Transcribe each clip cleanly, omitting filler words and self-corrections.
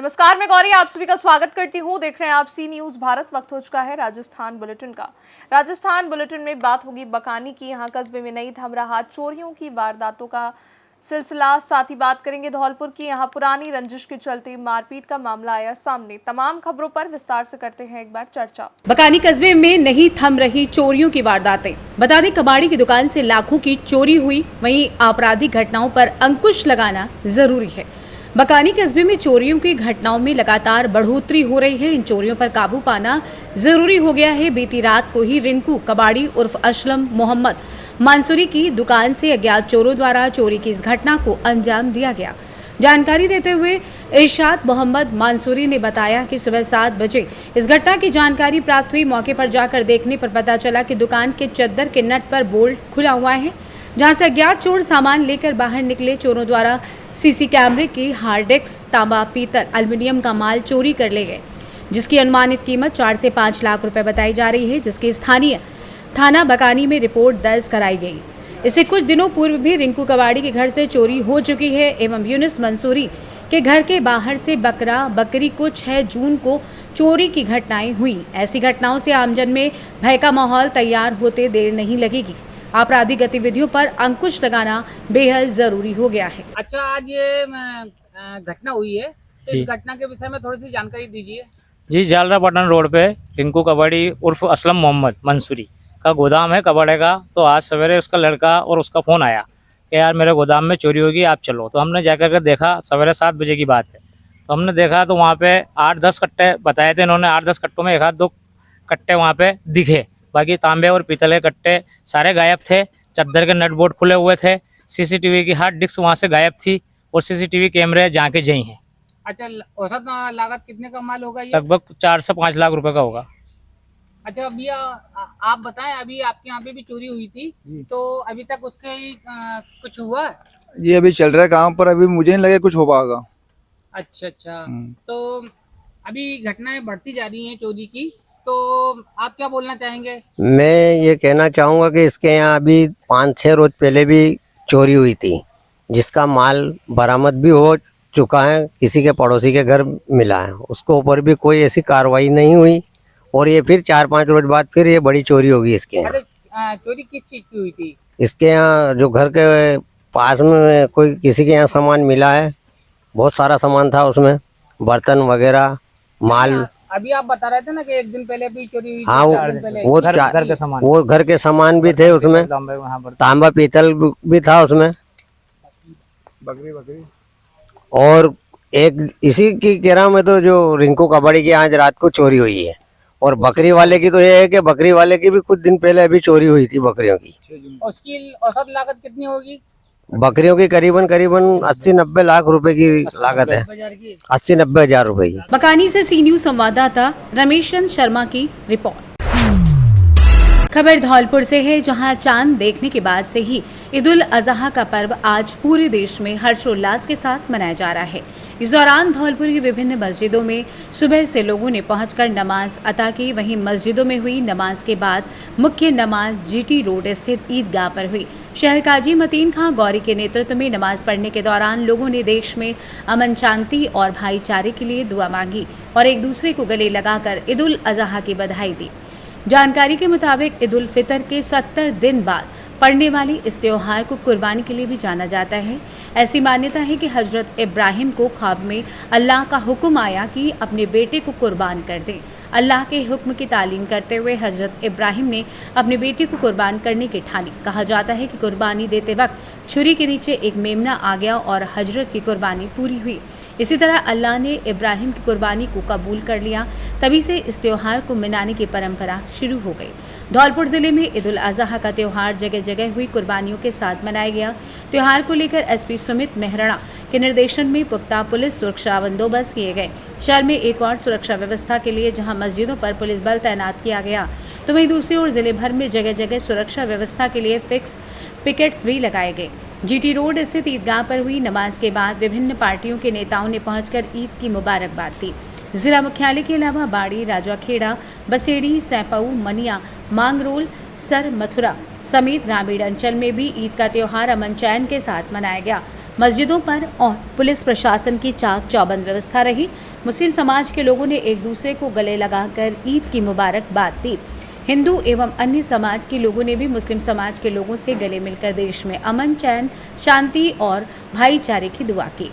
नमस्कार, मैं गौरी आप सभी का स्वागत करती हूं। देख रहे हैं आप सी न्यूज भारत। वक्त हो चुका है राजस्थान बुलेटिन का। राजस्थान बुलेटिन में बात होगी बकानी की। यहां कस्बे में नई थम रहा चोरियों की वारदातों का सिलसिला। साथ ही बात करेंगे धौलपुर की। यहां पुरानी रंजिश के चलते मारपीट का मामला आया सामने। तमाम खबरों पर विस्तार से करते हैं एक बार चर्चा। बकानी कस्बे में नहीं थम रही चोरियों की वारदातें। बता दें, कबाड़ी की दुकान से लाखों की चोरी हुई। वहीं आपराधिक घटनाओं पर अंकुश लगाना जरूरी है। बकानी कस्बे में चोरियों की घटनाओं में लगातार बढ़ोतरी हो रही है। इन चोरियों पर काबू पाना जरूरी हो गया है। बीती रात को ही रिंकू कबाड़ी उर्फ असलम मोहम्मद मानसूरी की दुकान से अज्ञात चोरों द्वारा चोरी की इस घटना को अंजाम दिया गया। जानकारी देते हुए इरशाद मोहम्मद मानसूरी ने बताया कि सुबह 7 बजे इस घटना की जानकारी प्राप्त हुई। मौके पर जाकर देखने पर पता चला कि दुकान के चद्दर के नट पर बोल्ट खुला हुआ है, जहां से अज्ञात चोर सामान लेकर बाहर निकले। चोरों द्वारा सीसी कैमरे की हार्ड डिस्क, तांबा, पीतल, एल्युमिनियम का माल चोरी कर ले गए, जिसकी अनुमानित कीमत 4 से 5 लाख रुपए बताई जा रही है, जिसकी स्थानीय थाना बकानी में रिपोर्ट दर्ज कराई गई। इससे कुछ दिनों पूर्व भी रिंकू कबाड़ी के घर से चोरी हो चुकी है एवं यूनुस मंसूरी के घर के बाहर से बकरी को 6 जून को चोरी की घटनाएं हुई। ऐसी घटनाओं से आमजन में भय का माहौल तैयार होते देर नहीं लगेगी। आपराधिक गतिविधियों पर अंकुश लगाना बेहद जरूरी हो गया है। अच्छा, आज ये घटना हुई है, तो इस घटना के विषय में थोड़ी सी जानकारी दीजिए। जी, जालरापाटन रोड पे रिंकू कबाड़ी उर्फ असलम मोहम्मद मंसूरी का गोदाम है कबाड़े का। तो आज सवेरे उसका लड़का और उसका फ़ोन आया कि यार मेरे गोदाम में चोरी होगी, आप चलो। तो हमने जाकर के देखा, सवेरे 7 बजे की बात है। तो हमने देखा तो वहाँ पे 8-10 कट्टे बताए थे इन्होंने। 8-10 कट्टों में 1-2 कट्टे वहाँ पे दिखे, बाकी तांबे और पीतल के कट्टे सारे गायब थे। चद्दर के नट बोल्ट खुले हुए थे। सीसीटीवी की हार्ड डिस्क वहाँ से गायब थी और सीसीटीवी कैमरे जहाँ के जहीं हैं। अच्छा, औसत लागत कितने का माल होगा ये? लगभग 4 से 5 लाख रुपए का होगा। अच्छा, अभी आप बताएं, अभी आपके यहाँ पे भी चोरी हुई थी, तो अभी तक उसके कुछ हुआ? ये अभी चल रहा है काम पर, अभी मुझे नहीं लगे कुछ हो पाएगा। अच्छा, तो अभी घटनाएं बढ़ती जा रही हैं चोरी की, तो आप क्या बोलना चाहेंगे? मैं ये कहना चाहूँगा कि इसके यहाँ अभी 5-6 रोज पहले भी चोरी हुई थी, जिसका माल बरामद भी हो चुका है, किसी के पड़ोसी के घर मिला है, उसके ऊपर भी कोई ऐसी कार्रवाई नहीं हुई। और ये फिर 4-5 रोज बाद फिर ये बड़ी चोरी होगी इसके यहाँ। अरे, चोरी किस चीज की हुई थी? इसके यहाँ जो घर के पास में कोई किसी के यहाँ सामान मिला है, बहुत सारा सामान था उसमें, बर्तन वगैरह, माल। अभी आप बता रहे थे ना कि एक दिन पहले भी चोरी हुई थी। हाँ, वो घर के सामान भी थे उसमें, तांबा पीतल भी था उसमें। बकरी और एक इसी की घेरा में तो जो रिंकू कबाड़ी की आज रात को चोरी हुई है। और बकरी वाले की तो ये है कि बकरी वाले की भी कुछ दिन पहले अभी चोरी हुई थी बकरियों की। उसकी औसत लागत कितनी होगी? बकरियों की करीबन 80-90 लाख रुपए की लागत है। 80-90 हजार रुपए की। बकानी से सी न्यूज संवाददाता रमेश चंद्र शर्मा की रिपोर्ट। खबर धौलपुर से है, जहां चांद देखने के बाद से ही ईद उल अजहा का पर्व आज पूरे देश में हर्षोल्लास के साथ मनाया जा रहा है। इस दौरान धौलपुर की विभिन्न मस्जिदों में सुबह से लोगों ने पहुंचकर नमाज अता की। वहीं मस्जिदों में हुई नमाज के बाद मुख्य नमाज जीटी रोड स्थित ईदगाह पर हुई। शहर काजी मतीन खां गौरी के नेतृत्व में नमाज पढ़ने के दौरान लोगों ने देश में अमन, शांति और भाईचारे के लिए दुआ मांगी और एक दूसरे को गले लगाकर ईद उल अजहा की बधाई दी। जानकारी के मुताबिक ईद उल फितर के 70 दिन बाद पड़ने वाली इस त्योहार को कुर्बानी के लिए भी जाना जाता है। ऐसी मान्यता है कि हजरत इब्राहिम को ख्वाब में अल्लाह का हुक्म आया कि अपने बेटे को कुर्बान कर दें। अल्लाह के हुक्म की तालीम करते हुए हजरत इब्राहिम ने अपने बेटे को कुर्बान करने की ठानी। कहा जाता है कि कुर्बानी देते वक्त छुरी के नीचे एक मेमना आ गया और हजरत की कुर्बानी पूरी हुई। इसी तरह अल्लाह ने इब्राहिम की कुर्बानी को कबूल कर लिया। तभी से इस त्योहार को मनाने की परंपरा शुरू हो गई। धौलपुर जिले में ईद उल अजहा का त्योहार जगह जगह हुई कुर्बानियों के साथ मनाया गया। त्योहार को लेकर एसपी सुमित मेहराणा के निर्देशन में पुख्ता पुलिस सुरक्षा बंदोबस्त किए गए। शहर में एक और सुरक्षा व्यवस्था के लिए जहां मस्जिदों पर पुलिस बल तैनात किया गया, तो वहीं दूसरी ओर जिले भर में जगह जगह सुरक्षा व्यवस्था के लिए फिक्स पिकेट्स भी लगाए गए। जीटी रोड स्थित ईदगाह पर हुई नमाज के बाद विभिन्न पार्टियों के नेताओं ने पहुंचकर ईद की मुबारकबाद दी। जिला मुख्यालय के अलावा बाड़ी, राजाखेड़ा, बसेड़ी, सैपाऊ, मनिया, मांगरोल, सर, मथुरा समेत ग्रामीण अंचल में भी ईद का त्योहार अमन चैन के साथ मनाया गया। मस्जिदों पर और पुलिस प्रशासन की चाक चौबंद व्यवस्था रही। मुस्लिम समाज के लोगों ने एक दूसरे को गले लगाकर ईद की मुबारकबाद दी। हिंदू एवं अन्य समाज के लोगों ने भी मुस्लिम समाज के लोगों से गले मिलकर देश में अमन, चैन, शांति और भाईचारे की दुआ की।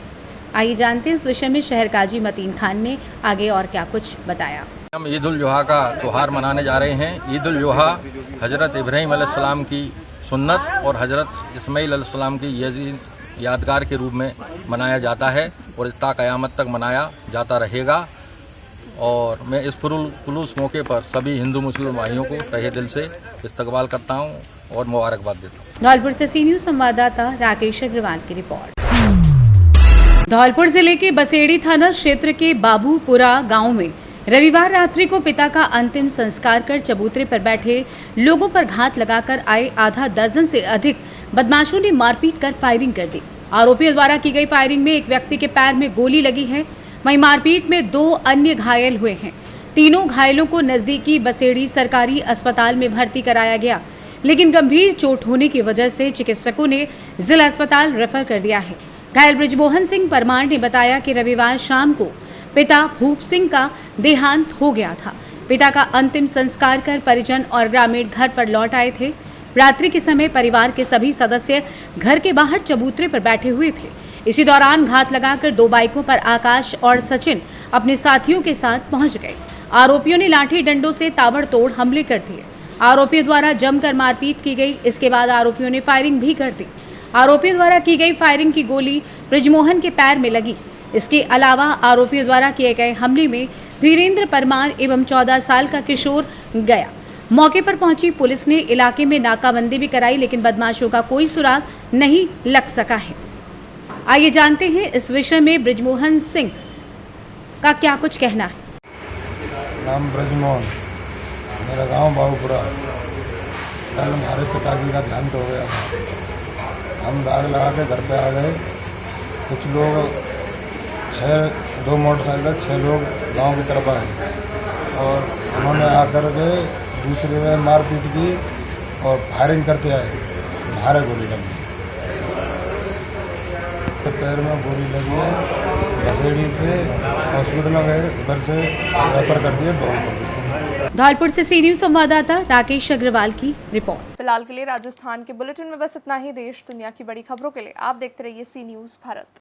आइए जानते हैं इस विषय में शहर काजी मतीन खान ने आगे और क्या कुछ बताया। हम ईद उल जुहा का त्यौहार मनाने जा रहे हैं। ईद उल जुहा हजरत इब्राहीम अलैहिस्सलाम की सुन्नत और हजरत इस्माईल अलैहिस्सलाम की यजीद यादगार के रूप में मनाया जाता है और इत्ता क़यामत तक मनाया जाता रहेगा। और मैं इस पुरुष मौके पर सभी हिंदू मुस्लिम भाइयों को तहे दिल से इस्तकबाल करता हूं और मुबारकबाद देता हूं। धौलपुर से सी न्यूज़ संवाददाता राकेश अग्रवाल की रिपोर्ट। धौलपुर जिले के बसेड़ी थाना क्षेत्र के बाबूपुरा गांव में रविवार रात्रि को पिता का अंतिम संस्कार कर चबूतरे पर बैठे लोगों पर घात लगाकर आए आधा दर्जन से अधिक बदमाशों ने मारपीट कर फायरिंग कर दी। आरोपियों द्वारा की गई फायरिंग में एक व्यक्ति के पैर में गोली लगी है, वहीं मारपीट में 2 अन्य घायल हुए हैं। तीनों घायलों को नजदीकी बसेड़ी सरकारी अस्पताल में भर्ती कराया गया, लेकिन गंभीर चोट होने की वजह से चिकित्सकों ने जिला अस्पताल रेफर कर दिया है। घायल बृजमोहन सिंह परमार ने बताया कि रविवार शाम को पिता भूप सिंह का देहांत हो गया था। पिता का अंतिम संस्कार कर परिजन और ग्रामीण घर पर लौट आए थे। रात्रि के समय परिवार के सभी सदस्य घर के बाहर चबूतरे पर बैठे हुए थे। इसी दौरान घात लगाकर 2 बाइकों पर आकाश और सचिन अपने साथियों के साथ पहुंच गए। आरोपियों ने लाठी डंडों से ताबड़तोड़ हमले कर दिए। आरोपियों द्वारा जमकर मारपीट की गई। इसके बाद आरोपियों ने फायरिंग भी कर दी। आरोपियों द्वारा की गई फायरिंग की गोली बृजमोहन के पैर में लगी। इसके अलावा आरोपियों द्वारा किए गए हमले में वीरेंद्र परमार एवं 14 साल का किशोर गया। मौके पर पहुंची पुलिस ने इलाके में नाकाबंदी भी कराई, लेकिन बदमाशों का कोई सुराग नहीं लग सका है। आइए जानते हैं इस विषय में बृजमोहन सिंह का क्या कुछ कहना है। नाम बृजमोहन, मेरा गांव बाबूपुरा। कल हमारे पिताजी का देहांत हो गया था। हम दाग लगा के घर पे आ गए। कुछ लोग 2 मोटरसाइकिल 6 लोग गांव की तरफ आए और उन्होंने आकर के दूसरे में मारपीट की और फायरिंग करते आए। भारे गोली लगी, तो पैर में गोली लगी है। बसेड़ी से हॉस्पिटल में गए, उधर से रेफर कर दिए धौलपुर। धौलपुर से सी न्यूज़ संवाददाता राकेश अग्रवाल की रिपोर्ट। फिलहाल के लिए राजस्थान के बुलेटिन में बस इतना ही। देश दुनिया की बड़ी खबरों के लिए आप देखते रहिए सी न्यूज़ भारत।